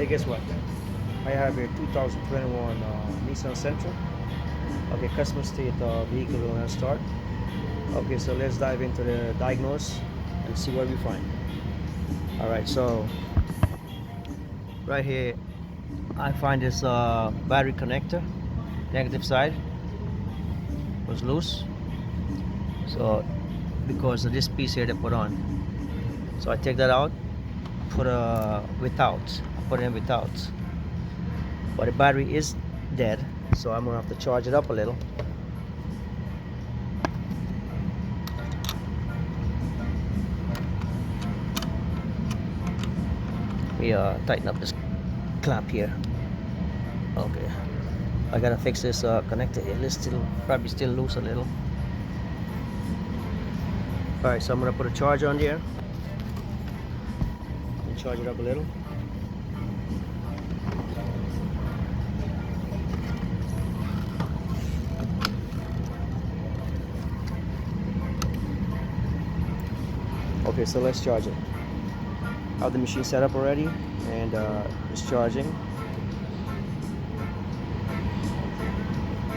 Hey, guess what? I have a 2021 Nissan Sentra. Okay, customer state vehicle will not start. Okay, so let's dive into the diagnose and see what we find. All right, so right here I find this battery connector, negative side was loose. So because of this piece here they put on, so I take that out, put a without, I put it in without. But the battery is dead, so I'm gonna have to charge it up a little. We tighten up this clamp here. Okay, I gotta fix this connector here. It's still probably still loose a little. All right, so I'm gonna put a charge on there and charge it up a little. Okay, so let's charge it. I have the machine set up already and it's charging.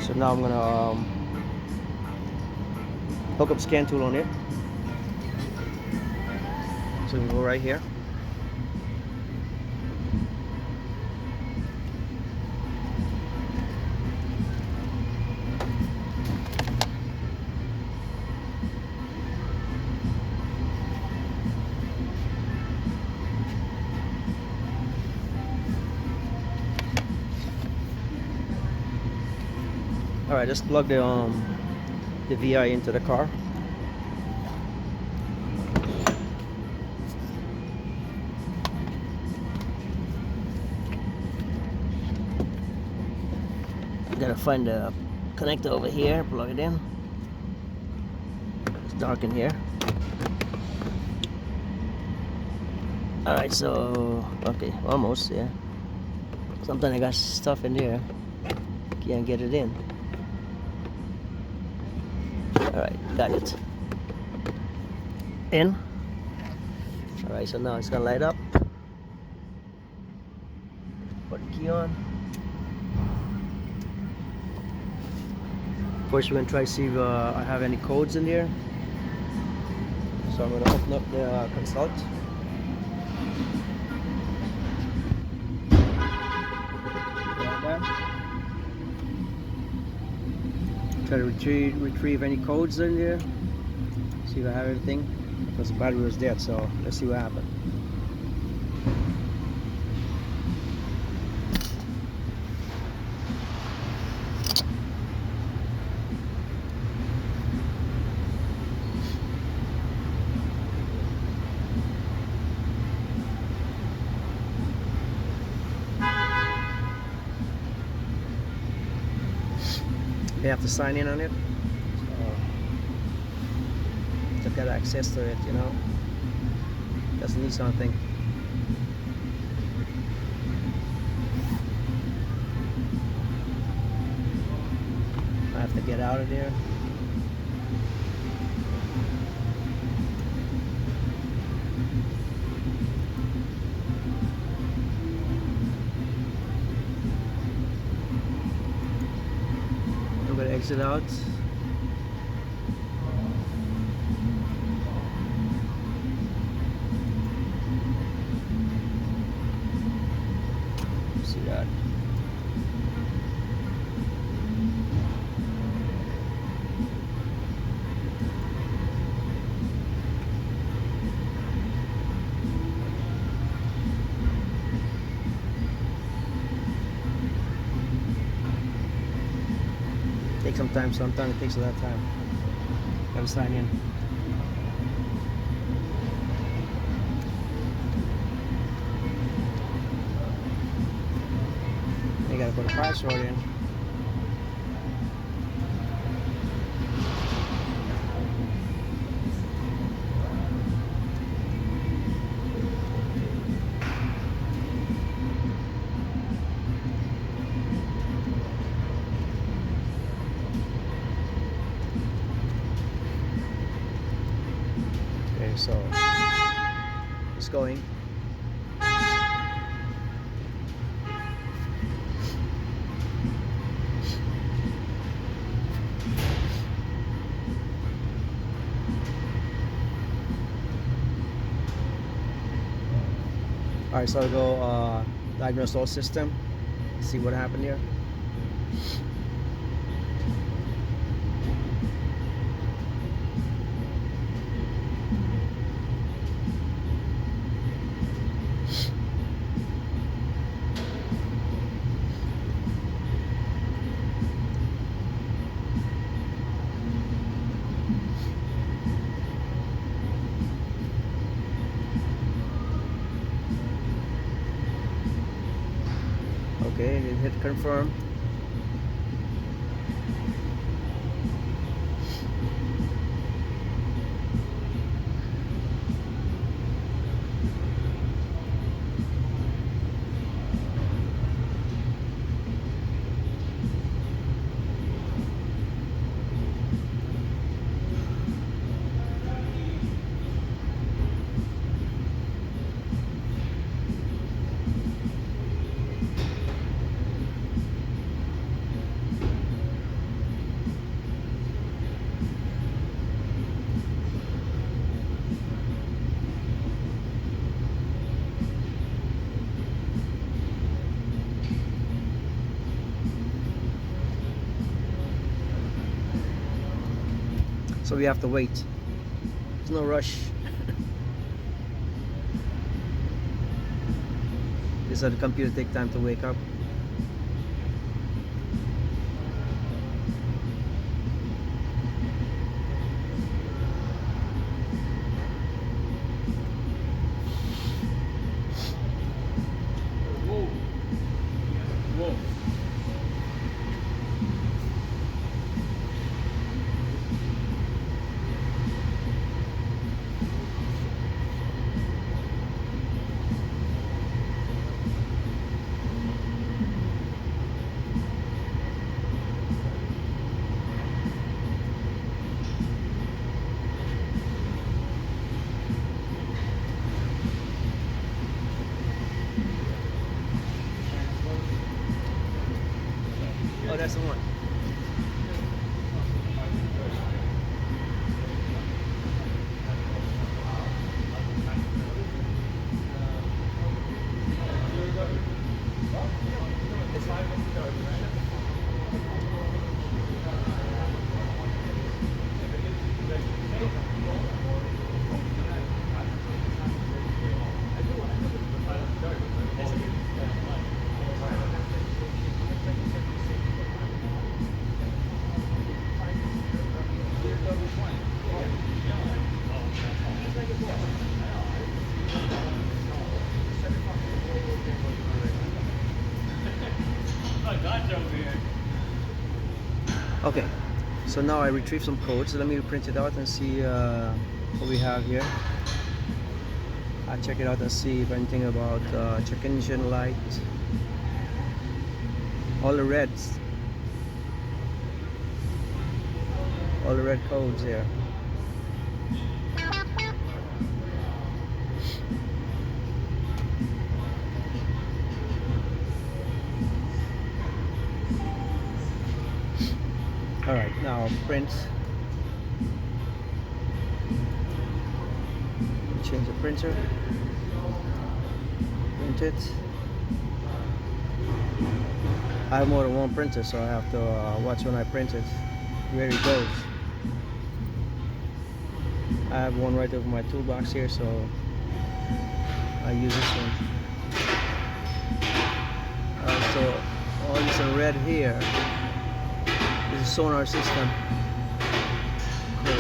So now I'm gonna hook up scan tool on it. So we go right here. All right, let's plug the VI into the car. Gotta find the connector over here, plug it in. It's dark in here. All right, so okay, almost, yeah. Sometimes I got stuff in there, can't get it in. All right, got it in. All right, so now it's gonna light up. Put the key on. First, we're gonna try to see if I have any codes in there. So I'm gonna open up the consult. Try to retrieve any codes in there. See if I have everything. Because the battery was dead, so let's see what happened. You have to sign in on it. To get access to it, you know. That's the Nissan thing. I have to get out of there. I'm gonna exit out. See that. Take some time, sometimes it takes a lot of time. Gotta sign in. You gotta put a password in. Okay, so it's going. Alright, so I'll go diagnose all system, see what happened here. Okay, hit confirm. So we have to wait. There's no rush. This how the computer take time to wake up. Whoa. Whoa. Oh, that's the one. Okay, so now I retrieve some codes. Let me print it out and see what we have here. I check it out and see if anything about check engine light. All the reds. All the red codes here. Alright, now print. Change the printer. Print it. I have more than one printer, so I have to watch when I print it where it goes. I have one right over my toolbox here, so I use this one. So all this in red here is a sonar system code.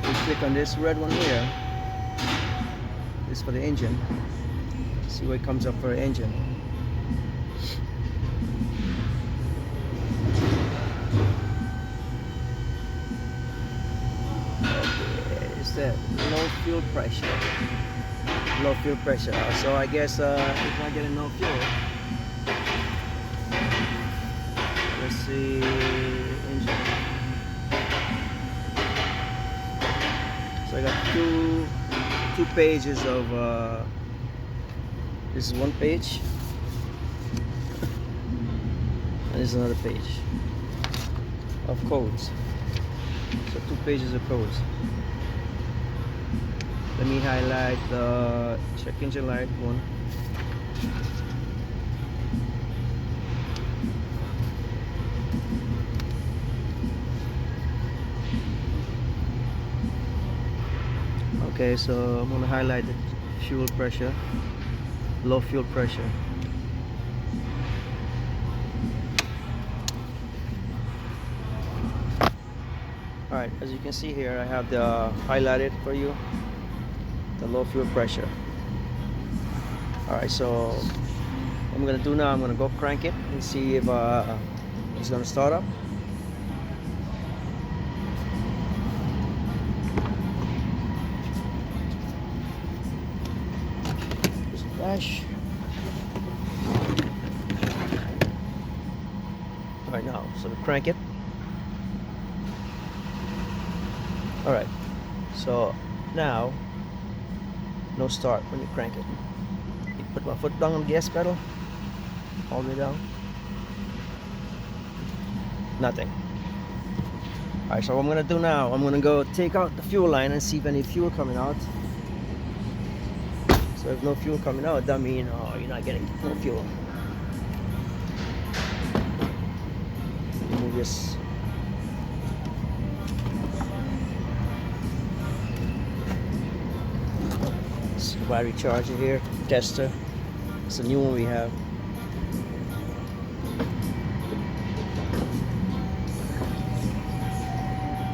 We click on this red one here. This is for the engine. See what comes up for the engine. That low fuel pressure, so I guess if I get no fuel, let's see, engine. So I got two pages of this is one page and this is another page of codes. So 2 pages of codes. Let me highlight the check engine light one. Okay, so I'm gonna highlight the fuel pressure, low fuel pressure. Alright, as you can see here, I have the highlighted for you, the low fuel pressure. Alright, so what I'm gonna do now, I'm gonna go crank it and see if it's gonna start up. Just flash. Alright, now, so we crank it. Alright, so now, no start when you crank it. You put my foot down on the gas pedal, all the way down. Nothing. Alright, so what I'm gonna do now, I'm gonna go take out the fuel line and see if any fuel coming out. So if no fuel coming out, that means you're not getting no fuel. Remove this. Battery charger here, tester. It's a new one we have.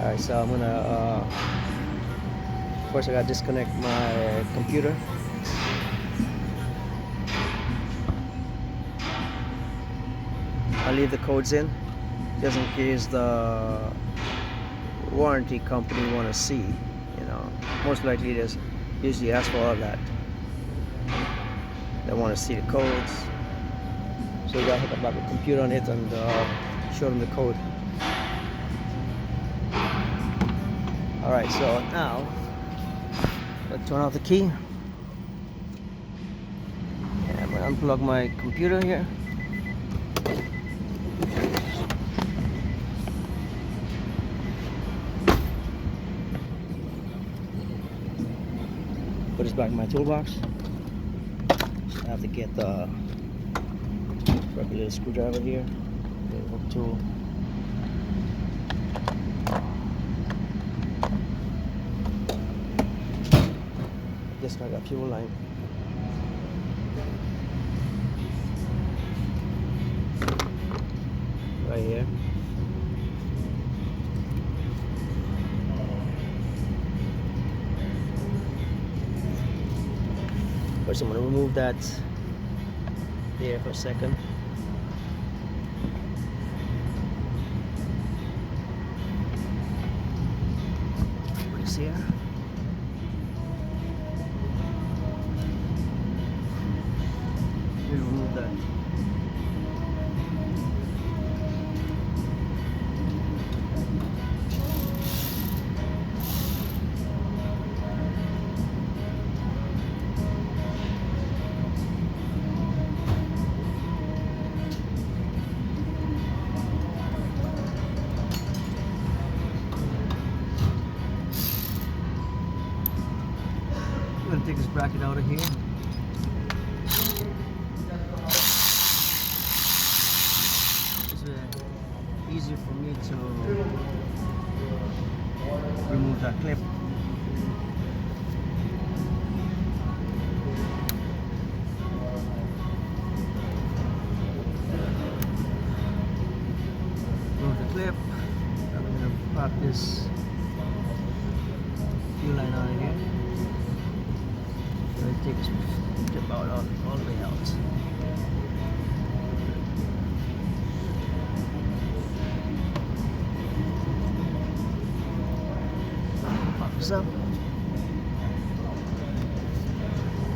Alright, so I'm gonna first I gotta disconnect my computer. I'll leave the codes in just in case the warranty company wanna see, most likely there's usually ask for all that. They want to see the codes, so you gotta hook up like a computer on it and show them the code. Alright, so now I'll turn off the key and I'm gonna unplug my computer here. Put this back in my toolbox. I have to get the regular screwdriver here. Okay, hook tool. Just like a fuel line. Right here. First, I'm going to remove that there for a second. Put this here. Remove that. I'm going to take this bracket out of here. It's easier for me to remove that clip. Remove the clip. I'm going to pop this fuel line out of here. Take this tip out all the way out. Pop this up.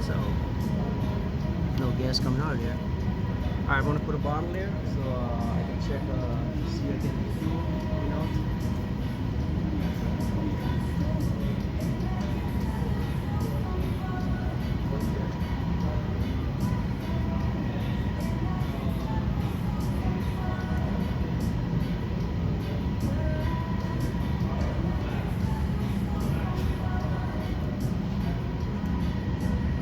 So no gas coming out of here. Alright, I'm gonna put a bottle there so I can check see if I get any fuel coming out.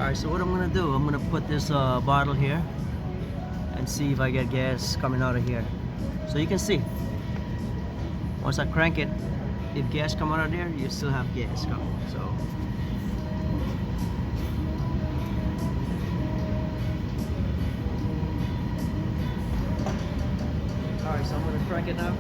Alright, so what I'm gonna do, I'm gonna put this bottle here and see if I get gas coming out of here. So you can see, once I crank it, if gas come out of there, you still have gas coming. So alright, so I'm gonna crank it now.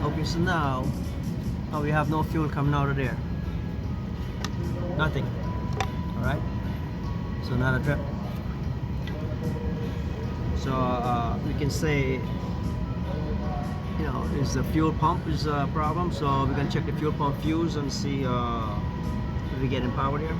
Okay, so now we have no fuel coming out of there. Nothing. Alright? So not a drip. So we can say, you know, is the fuel pump is a problem. So we're gonna check the fuel pump fuse and see if we're getting power there.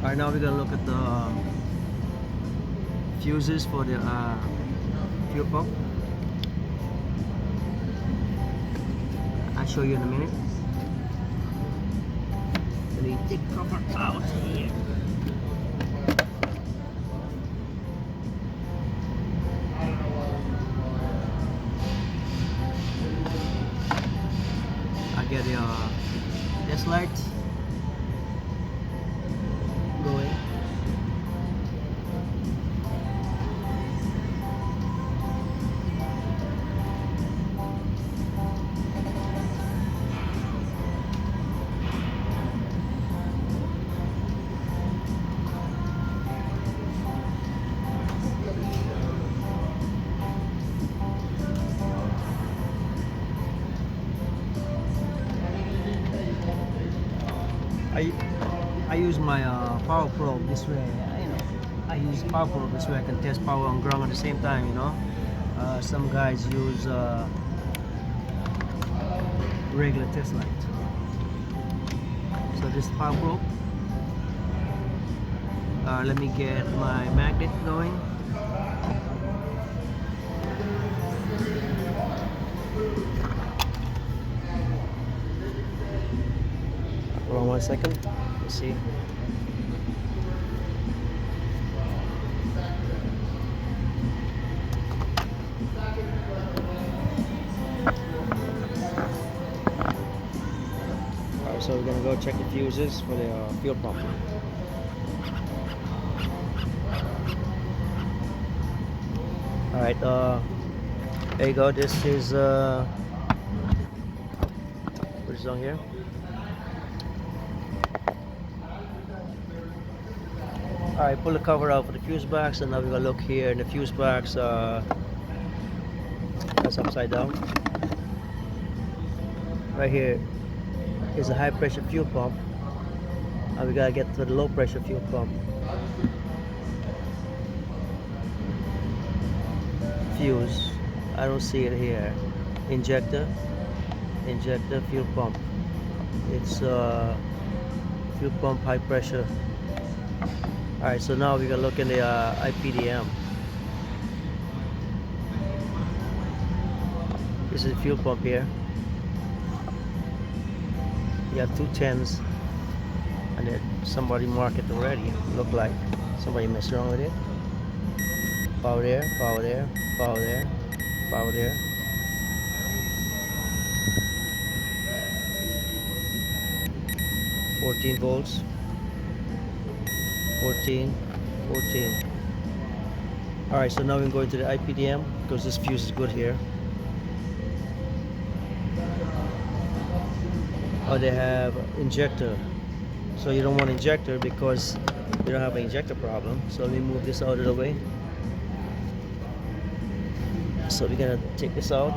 Alright, now we're gonna look at the fuses for the fuel pump. I'll show you in a minute. Let me take the cover out here. I get the test light going. I use my power probe this way. I use power probe this way. I can test power and ground at the same time. You know, some guys use regular test light. So this power probe. Let me get my magnet going. Hold on 1 second. Let's see. Alright, so we're gonna go check the fuses for the fuel pump. Alright, there you go. This is what is on here? Alright, pull the cover out for the fuse box, and now we're gonna look here in the fuse box. That's upside down. Right here is a high pressure fuel pump, and we gotta get to the low pressure fuel pump. Fuse, I don't see it here. Injector, fuel pump. It's fuel pump high pressure. Alright, so now we're gonna look in the IPDM. This is the fuel pump here. You have two 10s, and then somebody marked it already. Look like somebody messed around with it. Power there, power there, power there, power there. $14 volts. 14. Alright, so now we're going to the IPDM because this fuse is good here. Oh, they have injector. So you don't want injector because you don't have an injector problem. So let me move this out of the way. So we're gonna take this out.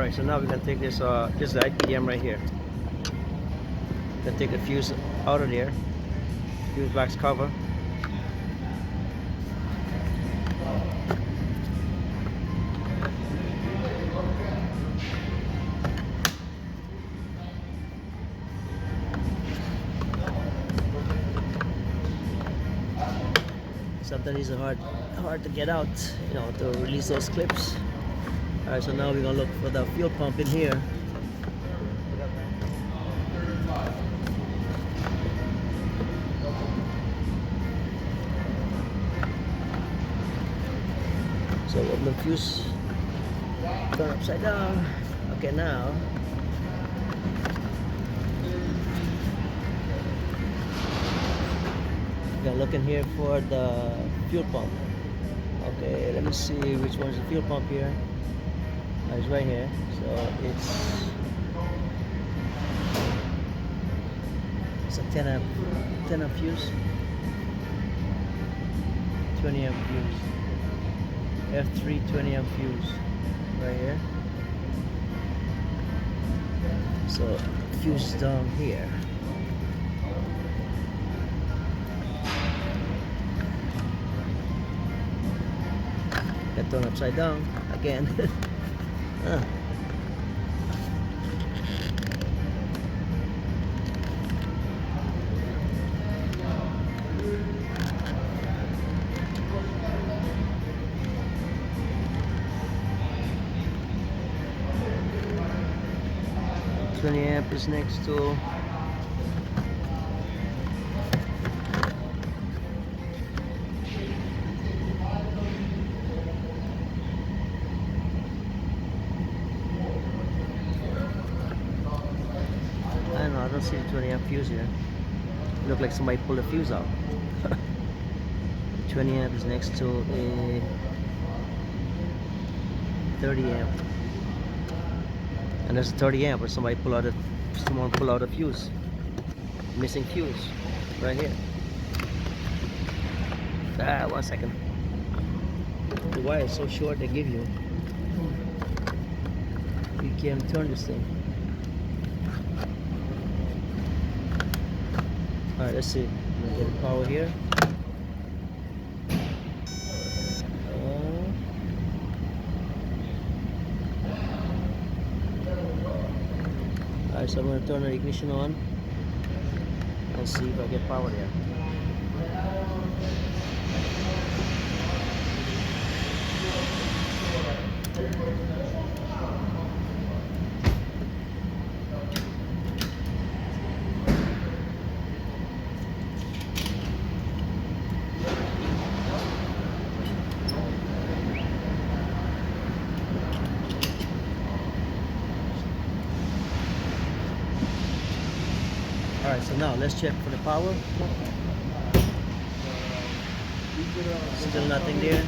Alright, so now we're gonna take this this is the IPDM right here. Gonna take the fuse out of there. Fuse box cover. Sometimes it's hard to get out, you know, to release those clips. Alright, so now we're gonna look for the fuel pump in here. So open the fuse, turn upside down. Okay, now we're looking here for the fuel pump. Okay, let me see which one's the fuel pump here. It's right here. So it's a 10 amp fuse, 20 amp fuse, F3 20 amp fuse right here. So fuse is down here. Got turned upside down again. 20 amp is next to I don't see the 20 amp fuse here. Look like somebody pulled the fuse out. 20 amp is next to a 30 amp. And there's a 30 amp where someone pull out a fuse. Missing fuse right here. 1 second. The wire is so short they give you. You can't turn this thing. Alright, let's see. I'm gonna get the power here. Alright, so I'm going to turn the ignition on and see if I get power there. Alright, so now let's check for the power. Still nothing there.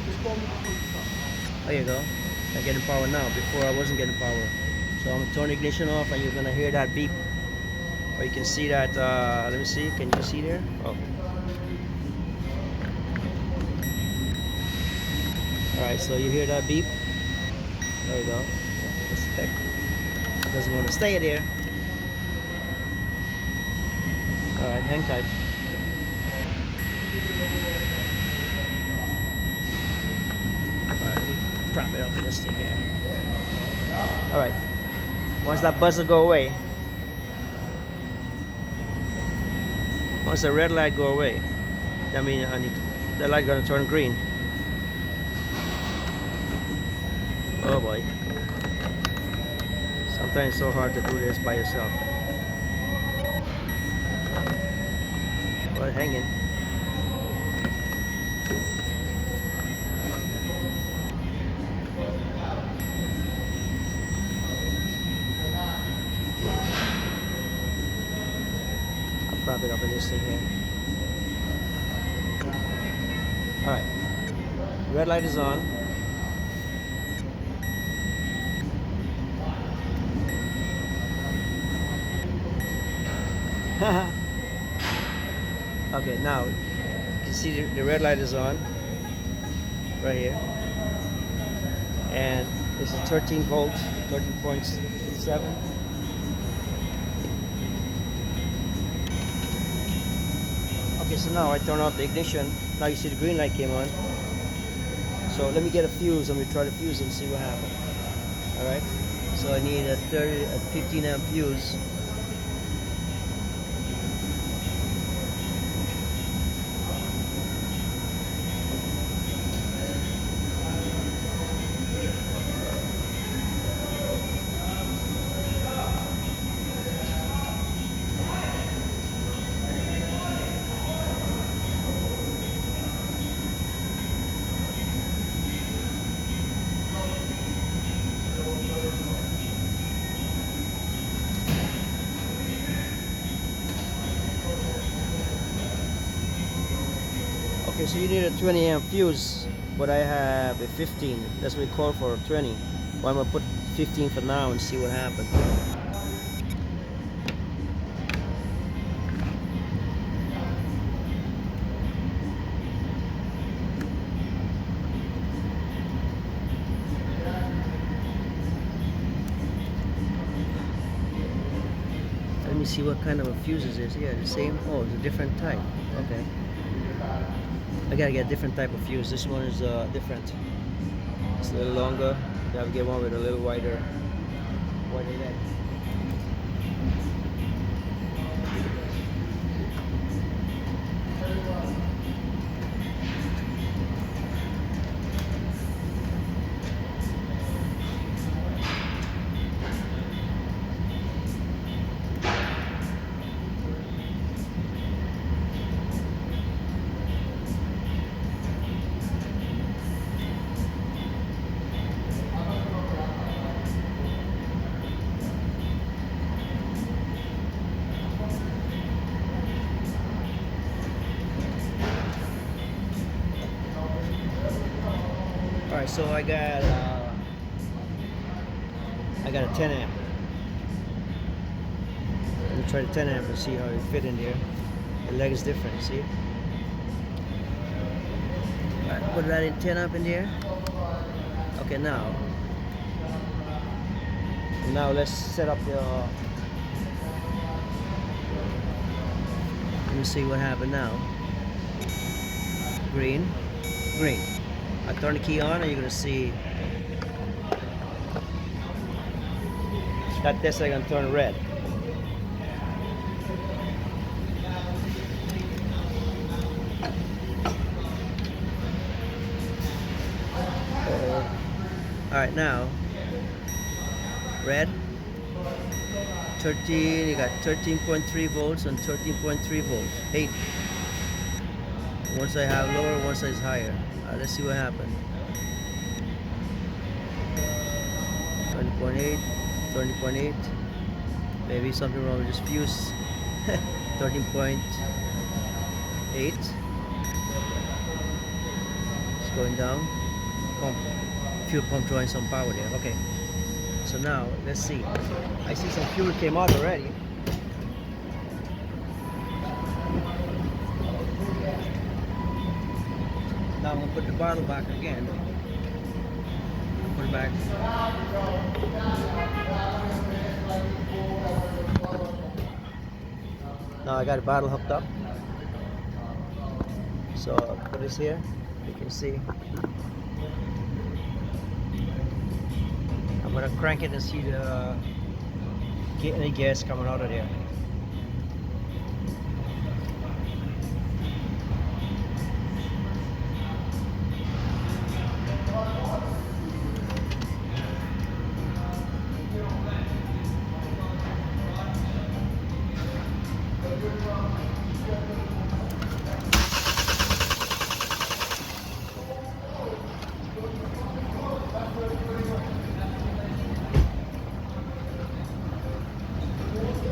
There you go. I'm getting power now. Before I wasn't getting power. So I'm gonna turn the ignition off and you're gonna hear that beep. Or you can see that, let me see, can you see there? Oh. Alright, so you hear that beep. There you go. It doesn't want to stay there. Alright, hang tight. Alright, let me prop it up in this thing here. Alright, once that buzzer go away, once the red light go away, that means the light gonna turn green. Oh boy. Sometimes it's so hard to do this by yourself. Well, hang in. I'll prop it up in this thing here. Alright. Red light is on. Okay, now you can see the red light is on right here, and This is 13 volts, 13.7. Okay, so now I turn off the ignition. Now you see the green light came on. So let me get a fuse. Let me try the fuse and see what happens. All right. So I need a 15 amp fuse. Okay, so you need a 20 amp fuse, but I have a 15. That's what we call for 20. Well, I'm gonna put 15 for now and see what happens. Let me see what kind of a fuse is this. Yeah, the same. Oh, it's a different type. Okay. I gotta get a different type of fuse. This one is different. It's a little longer. You have to get one with a little wider leg. Alright, so I got a 10 amp. Let me try the 10 amp and see how it fit in there. The leg is different, see? Alright, put that in 10 amp in there. Okay, now let's set up the let me see what happened now. Green. I turn the key on and you're gonna see that this is gonna turn red. Alright, now red 13, you got 13.3 volts and 13.3 volts. 8. One side have lower, one side is higher. Let's see what happened. 20.8, 20.8. Maybe something wrong with this fuse. 13.8. It's going down. Pump, fuel pump drawing some power there. Okay. So now let's see. I see some fuel came out already. Now I'm gonna put the bottle back again. Put it back. Now I got a bottle hooked up. So put this here. You can see. I'm gonna crank it and see the any gas coming out of there.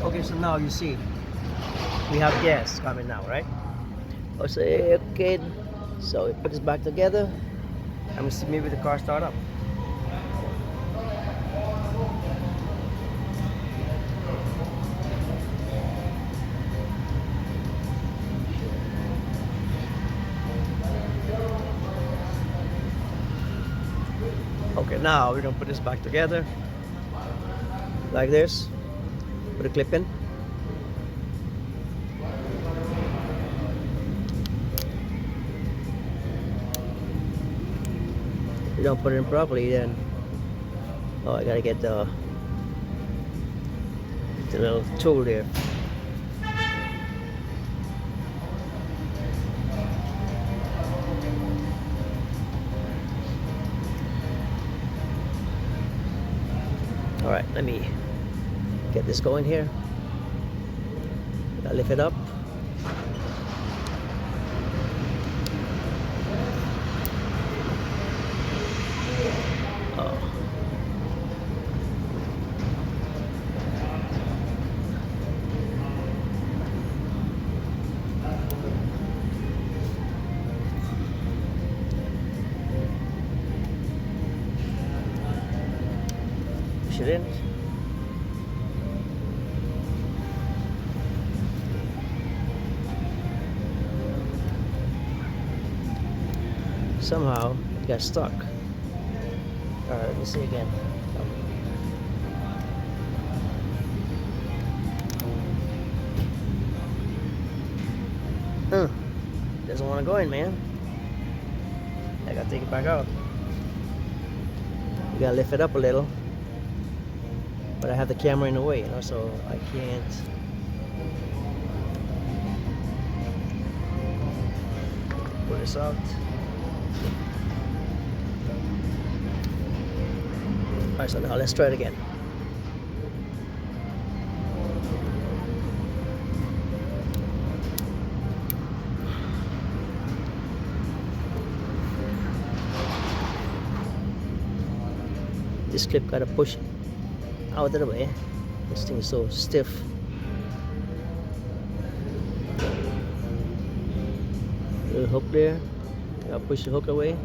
Okay, so now you see we have gas coming now, right? I'll say okay, so we put this back together and we see maybe the car start up. Okay, now we're gonna put this back together like this. Put a clip in. If you don't put it in properly, then I gotta get the little tool there. All right, let me get this going here. Gotta lift it up. Oh. Push it in. Somehow it got stuck. Alright, let me see again. Doesn't want to go in, man. I gotta take it back out. You gotta lift it up a little. But I have the camera in the way, you know, so I can't. Pull this out. Alright, so now let's try it again. This clip gotta push out of the way. This thing is so stiff. Little hook there. Gotta push the hook away.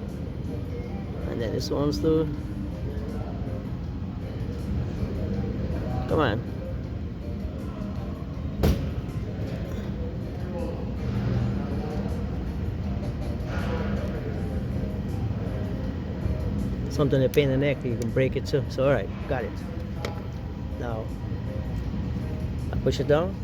And then this one's through. Come on. Something in the pain in the neck, you can break it too. So alright, got it. Now I push it down.